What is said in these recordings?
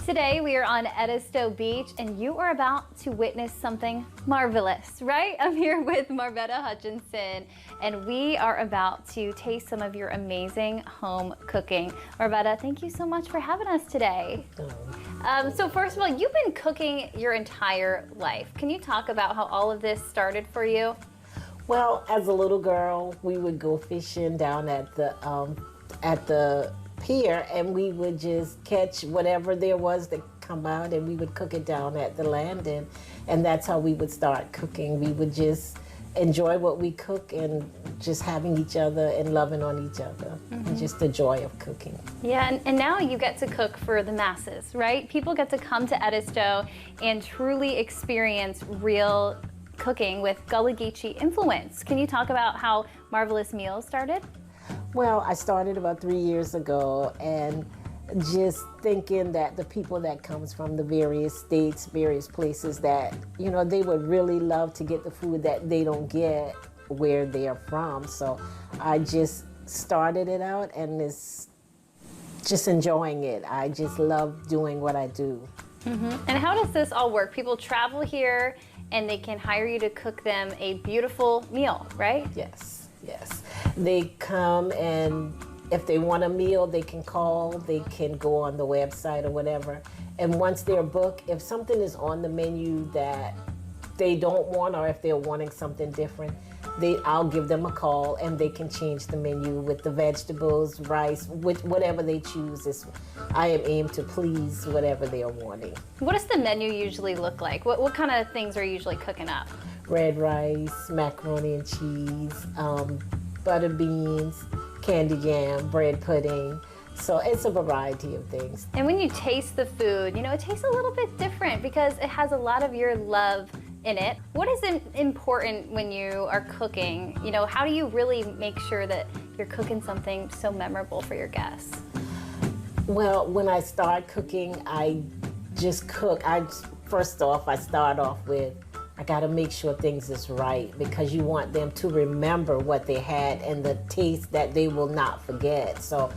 Today we are on Edisto Beach and you are about to witness something marvelous, right? I'm here with Marvetta Hutchinson and we are about to taste some of your amazing home cooking. Marvetta, thank you so much for having us today. So first of all, you've been cooking your entire life. Can you talk about how all of this started for you? Well, as a little girl, we would go fishing down at the pier, and we would just catch whatever there was that come out, and we would cook it down at the landing, and that's how we would start cooking. We would just enjoy what we cook and just having each other and loving on each other, and just the joy of cooking. Yeah, and now you get to cook for the masses, right? People get to come to Edisto and truly experience real cooking with Gullah Geechee influence. Can you talk about how Marvelous Meals started? Well, I started about 3 years ago, and just thinking that the people that comes from the various states, various places, that, you know, they would really love to get the food that they don't get where they're from. So I just started it out, and it's just enjoying it. I just love doing what I do. And how does this all work? People travel here and they can hire you to cook them a beautiful meal, right? Yes, yes. They come, and if they want a meal, they can call, they can go on the website or whatever. And once they're booked, if something is on the menu that they don't want, or if they're wanting something different, I'll give them a call, and they can change the menu with the vegetables, rice, whatever they choose. I am aimed to please whatever they're wanting. What does the menu usually look like? What kind of things are you usually cooking up? Red rice, macaroni and cheese, butter beans, candy yam, bread pudding. So it's a variety of things. And when you taste the food, you know, it tastes a little bit different because it has a lot of your love in it. What is important when you are cooking? You know, how do you really make sure that you're cooking something so memorable for your guests? Well, when I start cooking, I just cook. First off, I start off with, I gotta make sure things is right, because you want them to remember what they had and the taste that they will not forget. So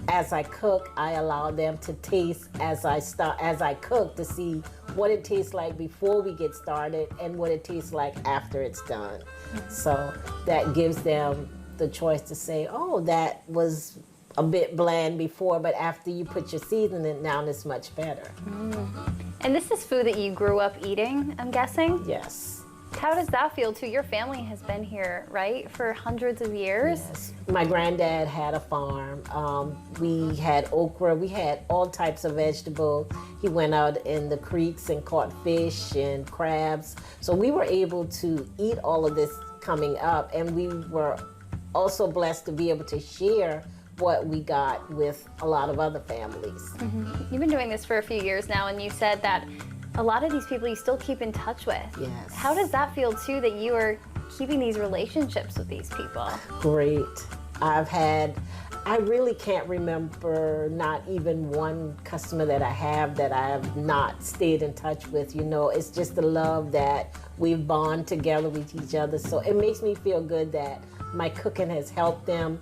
as I cook, I allow them to taste as I cook, to see what it tastes like before we get started and what it tastes like after it's done. So that gives them the choice to say, oh, that was a bit bland before, but after you put your seasoning down, it's much better. And this is food that you grew up eating, I'm guessing? Yes. How does that feel too? Your family has been here, right, for hundreds of years? Yes. My granddad had a farm. We had okra. We had all types of vegetables. He went out in the creeks and caught fish and crabs. So we were able to eat all of this coming up, and we were also blessed to be able to share what we got with a lot of other families. You've been doing this for a few years now, and you said that a lot of these people you still keep in touch with. Yes. How does that feel too, that you are keeping these relationships with these people? Great. I really can't remember not even one customer that I have not stayed in touch with. You know, it's just the love that we've bond together with each other. So it makes me feel good that my cooking has helped them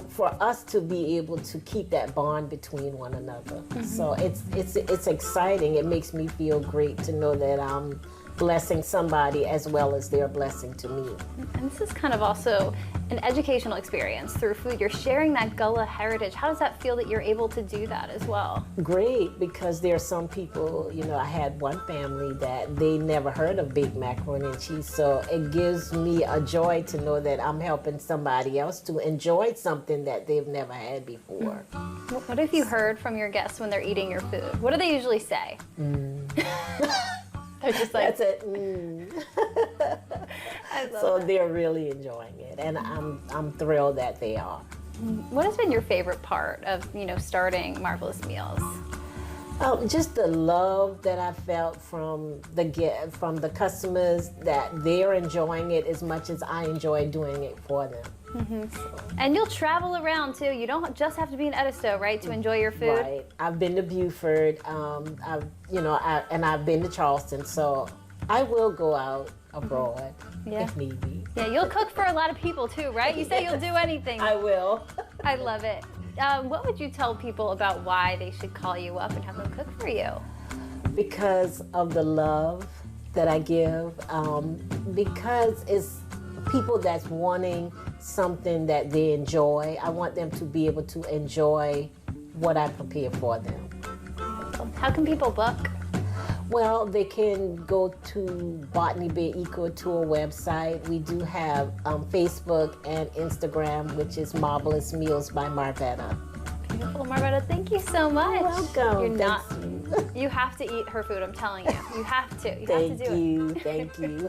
for us to be able to keep that bond between one another. So it's exciting. It makes me feel great to know that I'm blessing somebody as well as they're a blessing to me. And this is kind of also an educational experience through food. You're sharing that Gullah heritage. How does that feel that you're able to do that as well? Great, because there are some people, you know, I had one family that they never heard of baked macaroni and cheese, so it gives me a joy to know that I'm helping somebody else to enjoy something that they've never had before. What have you heard from your guests when they're eating your food? What do they usually say? They're just like, that's it. I love So that. they're really enjoying it, and I'm thrilled that they are. What has been your favorite part of, you know, starting Marvelous Meals? Just the love that I felt from the customers, that they're enjoying it as much as I enjoy doing it for them. And you'll travel around too. You don't just have to be in Edisto, right, to enjoy your food? Right. I've been to Beaufort, and I've been to Charleston, so I will go out abroad if need be. Yeah, you'll cook for a lot of people too, right? You say you'll do anything. I will. I love it. what would you tell people about why they should call you up and have them cook for you? Because of the love that I give, because it's people that's wanting something that they enjoy. I want them to be able to enjoy what I prepare for them. How can people book? Well, they can go to Botany Bay Eco Tour website. We do have Facebook and Instagram, which is Marvelous Meals by Marvetta. Beautiful, Marvetta. Thank you so much. You're welcome. You're not. You have to eat her food. I'm telling you. You have to. You have to do it. Thank you.